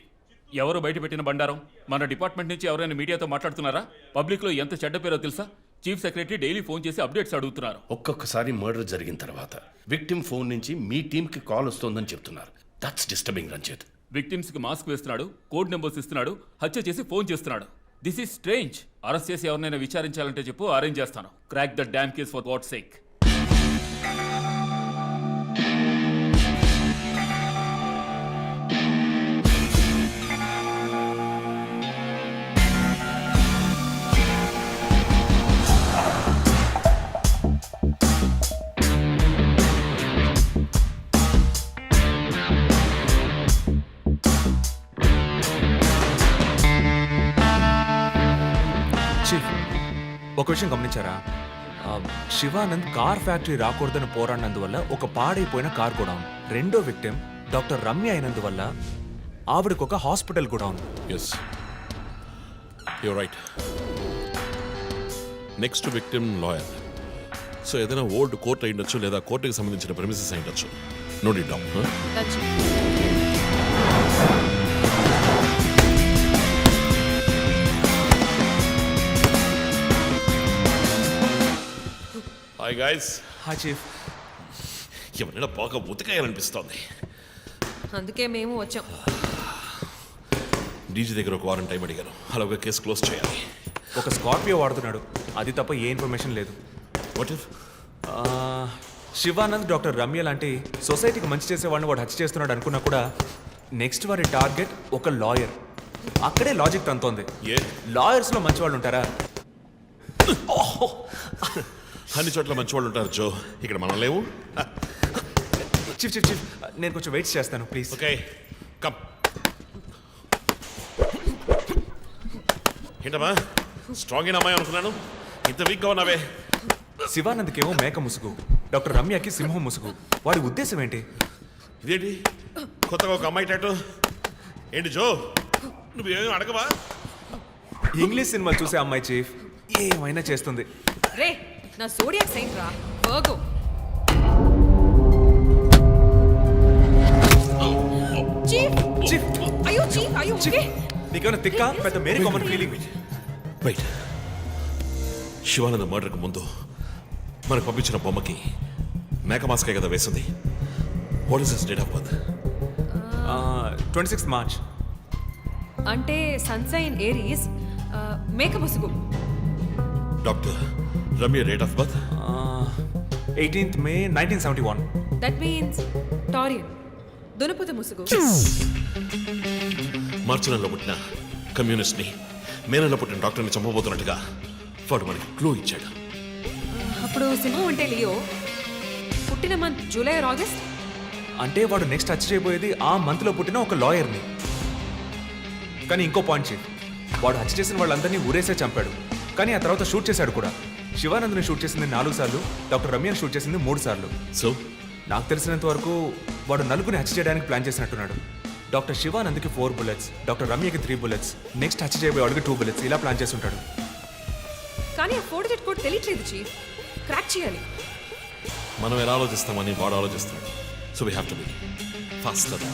ఎవరు బయటపెట్టిన బండారం? మన డిపార్ట్మెంట్ నుంచి ఎవరైనా మీడియాతో మాట్లాడుతున్నారా? పబ్లిక్ లో ఎంత చెడ్డ పేరో తెలుసా? చీఫ్ సెక్రటరీ డైలీ ఫోన్ చేసి అప్డేట్స్ అడుగుతున్నారు. ఒక్కొక్కసారి మర్డర్ జరిగిన తర్వాత విక్టిమ్ ఫోన్ నుంచి మీ టీంకి కాల్ వస్తోందని చెప్తున్నారు. That's disturbing Ranjith. విక్టిమ్స్ కి మాస్క్ వేస్తున్నాడు, కోడ్ నెంబర్స్ ఇస్తున్నాడు, హత్య చేసి ఫోన్ చేస్తున్నాడు. This is strange. అరెస్ట్ చేసి ఎవరినైనా విచారించాలంటే చెప్పు, అరేంజ్ చేస్తాను. Crack the damn case for what sake. చీఫ్, ఒక విషయం గమనించారా? శివానంద్ కార్ ఫ్యాక్టరీ రాకూడదని పోరాడినందువల్ల ఒక పాడైపోయిన కార్ కూడా ఉంది. రెండో విక్టిమ్ డాక్టర్ రమ్య అయినందువల్ల ఆవిడకు ఒక హాస్పిటల్ కూడా ఉంది. Yes, you're right. Next victim lawyer. So ఏదైనా ఓల్డ్ కోర్ట్ అయి ఉండొచ్చు, లేదా కోర్టుకి సంబంధించిన ప్రెమిసెస్ అయి ఉండొచ్చు. Note it down. Hi guys. Hi chief. ఎవరైనా బాగా ఉతకాయాలనిపిస్తోంది. అందుకే మేము వచ్చాం. డీజీ దగ్గర ఒక వారం టైం అడిగాను. అలాగే కేసు క్లోజ్ చేయాలి. ఒక స్కార్పియో వాడుతున్నాడు, అది తప్ప ఏ ఇన్ఫర్మేషన్ లేదు. What if Shivanand doctor Ramya లాంటి సొసైటీకి మంచి చేసే వాళ్ళని వాడు హత్య చేస్తున్నాడు అనుకున్నా కూడా నెక్స్ట్ వారి టార్గెట్ ఒక లాయర్. అక్కడే లాజిక్ తంతోంది. లాయర్స్లో మంచి వాళ్ళు ఉంటారా? అన్ని చోట్ల మంచి వాళ్ళు ఉంటారు జో, ఇక్కడ మనం లేవు. చీఫ్ చీఫ్ చీఫ్, నేను కొంచెం వెయిట్ చేస్తాను ప్లీజ్. Okay, come. ఏంటమ్మా స్ట్రాంగ్ అయిన అమ్మాయి అనుకున్నాను, ఇంత వీక్గా ఉన్నావే. శివానంద్కేమో మేక ముసుగు, డాక్టర్ రమ్యకి సింహం ముసుగు. వాడి ఉద్దేశం ఏంటి? ఇదేంటి కొత్తగా ఒక అమ్మాయి టాటూ? ఏంటి జో, నువ్వేమీ అడగవా? ఇంగ్లీష్ సినిమా చూసే అమ్మాయి చీఫ్, ఏమైనా చేస్తుంది. రే, నా జోడియాక్ సైన్ రా, వర్గో. చీఫ్ చీఫ్, అయ్యో చీఫ్, అయ్యో ఓకే. నీకేమైనా తిక్క పెద్ద మేరీ కామన్ ఫీలింగ్? రైట్. శివానంద మర్డర్కి ముందు మనకు పంపించిన బొమ్మకి మేక మాస్కే కదా వేసింది. What is his date of birth? 26 March. అంటే సన్సైన్ ఏరీస్, మేక ముసుగు. Doctor Ramya date of birth 18th May 1971. That means Taurean, దునుపుత ముసుగు. మార్చి నెలలో పుట్టిన కమ్యూనిస్ట్ని మే నెలలో పుట్టిన డాక్టర్ని చంపబోతున్నట్టుగా వాడు మనకి క్లూ ఇచ్చాడు. అప్పుడు సింహం అంటే లియో, పుట్టిన మంత్ జూలై ఆర్ ఆగస్ట్. అంటే వాడు నెక్స్ట్ టచ్ చేయబోయేది ఆ మంత్లో పుట్టిన ఒక లాయర్ని. కానీ ఇంకో పాయింట్ చీఫ్, వాడు హత్య చేసిన వాళ్ళందరినీ ఊరేసే చంపాడు, కానీ ఆ తర్వాత షూట్ చేశాడు కూడా. శివానంద్ని షూట్ చేసింది 4 సార్లు, డాక్టర్ రమ్యని షూట్ చేసింది 3 సార్లు. సో నాకు తెలిసినంత వరకు వాడు నలుగురిని హత్య చేయడానికి ప్లాన్ చేసినట్టున్నాడు. డాక్టర్ శివానంద్కి 4 bullets, డాక్టర్ రమ్యకి 3 bullets, నెక్స్ట్ హత్య చేయబోయేవాడికి 2 bullets, ఇలా ప్లాన్ చేసి ఉంటాడు. కానీ ఆ 4 digit కోడ్ తెలియట్లేదు చీఫ్, క్రాక్ చేయాలి. మనం ఎలా ఆలోచిస్తామని వాడు ఆలోచిస్తాడు. So we have to be faster.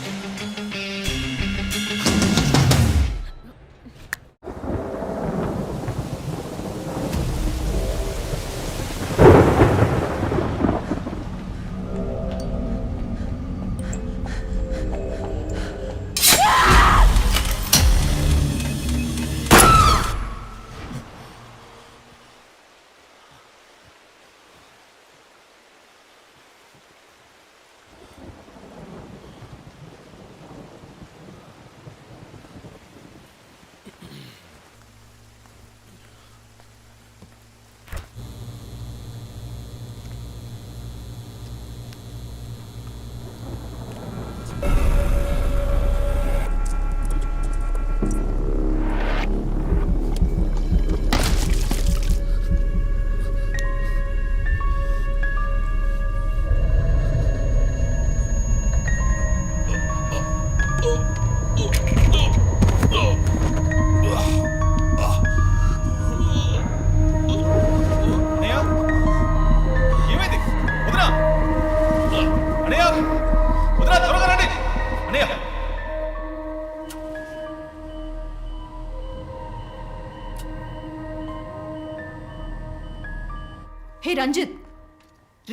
Hey Ranjith,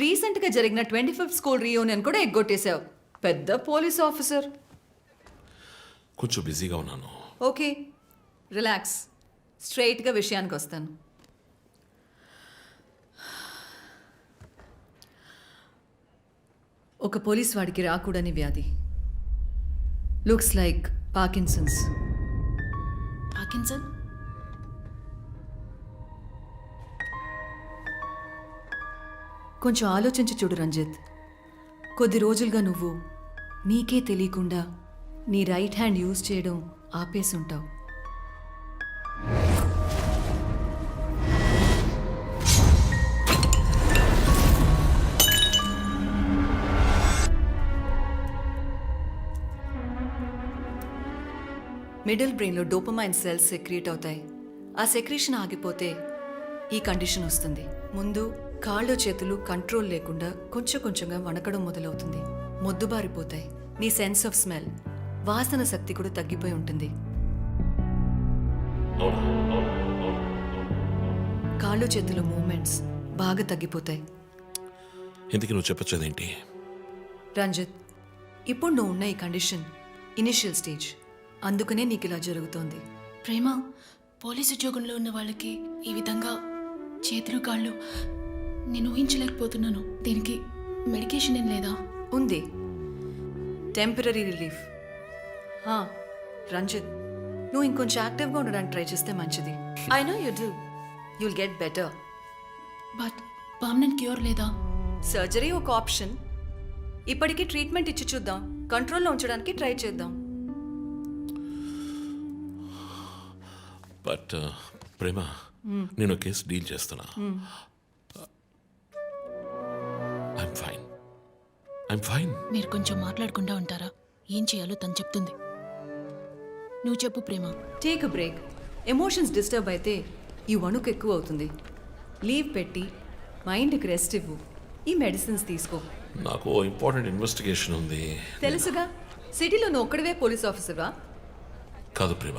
రీసెంట్గా జరిగిన 25th స్కూల్ రీయూనియన్ కూడా ఎగ్గొట్టేశావు. పెద్ద పోలీస్ ఆఫీసర్. కొంచెం బిజీగా ఉన్నాను. Okay, relax. స్ట్రైట్గా విషయానికి వస్తాను. ఒక పోలీస్ వాడికి రాకూడని వ్యాధి. Looks like Parkinson's. పార్కిన్సన్? కొంచెం ఆలోచించి చూడు రంజిత్. కొద్ది రోజులుగా నువ్వు నీకే తెలియకుండా నీ రైట్ హ్యాండ్ యూజ్ చేయడం ఆపేసి ఉంటావు. మిడిల్ బ్రెయిన్లో డోపమైన్ సెల్స్ సెక్రియేట్ అవుతాయి. ఆ సెక్రీషన్ ఆగిపోతే ఈ కండిషన్ వస్తుంది. ముందు కాళ్ళు చేతులు కంట్రోల్ లేకుండా కొంచెం కొంచెంగా వణకడం మొదలవుతుంది. మొద్దుబారిపోతాయి. నీ సెన్స్ ఆఫ్ స్మెల్, వాసన శక్తి కూడా తగ్గిపోయి ఉంటుంది. కాళ్ళు చేతుల మూమెంట్స్ బాగా తగ్గిపోతాయి. ఎందుకు నువ్వు చెప్పొచ్చేదేంటి? రంజిత్, ఇప్పుడు నువ్వు ఉన్న ఈ కండిషన్ ఇనిషియల్ స్టేజ్. అందుకనే నీకు ఇలా జరుగుతోంది. ప్రేమ, పోలీసు ఉద్యోగంలో ఉన్న వాళ్ళకి ఈ విధంగా చేతులు కాళ్ళు నేను ఊహించలేకపోతున్నాను. దీనికి మెడికేషన్ ఏం లేదా? ఉంది, టెంపరీ రిలీఫ్. రంజిత్, నువ్వు ఇంకొంచెం యాక్టివ్గా ఉండడానికి ట్రై చేస్తే మంచిది. I know you do. You'll get better. But permanent cure లేదా? సర్జరీ ఒక ఆప్షన్. ఇప్పటికీ ట్రీట్మెంట్ ఇచ్చి చూద్దాం. కంట్రోల్లో ఉంచడానికి ట్రై చేద్దాం. బట్ ప్రేమ, నేను కేసు డీల్ చేస్తున్నా. I'm fine. మీరు కొంచెం మాట్లాడకుండా ఉంటారా? ఏం చేయాలో తను చెప్తుంది. నువ్వు చెప్పు Prema. Take a break. Emotions disturb అయితే ఈ వణుకు ఎక్కువ అవుతుంది. లీవ్ పెట్టి మైండ్కి రెస్ట్ ఇవ్వు. ఈ మెడిసిన్స్ తీసుకో. నాకు ఇంపార్టెంట్ ఇన్వెస్టిగేషన్ ఉంది. తెలుసుగా, సిటీలో నువ్వు ఒక్కడివే పోలీస్ ఆఫీసర్వా? కాదు ప్రేమ,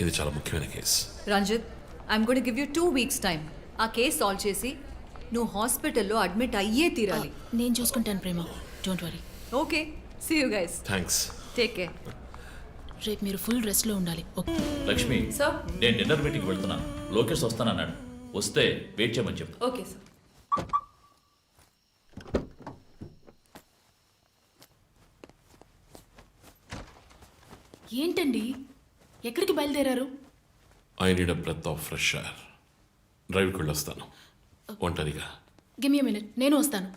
ఇది చాలా ముఖ్యమైన case. Ranjith, I'm going to give you 2 weeks time. ఆ కేసు సాల్వ్ చేసి నువ్వు హాస్పిటల్లో అడ్మిట్ అయ్యే తీరాలి. నేను చూసుకుంటాను Prema, don't worry. Okay, see you guys. Thanks. Take care. రేపు మీరు ఫుల్ రెస్ట్లో ఉండాలి. లక్ష్మి, సార్, నేను డిన్నర్ మీటింగ్ వెళ్తున్నాను. లోకేష్ వస్తానన్నాడు. వస్తే వెయిట్ చేయమని చెప్పు. Okay sir. ఏంటండి, ఎక్కడికి బయలుదేరారు? I need a breath of fresh air. డ్రైవ్కి వెళ్ళొస్తాను ఒంటరిగా. గివ్ మీ మినిట్, నేను వస్తాను.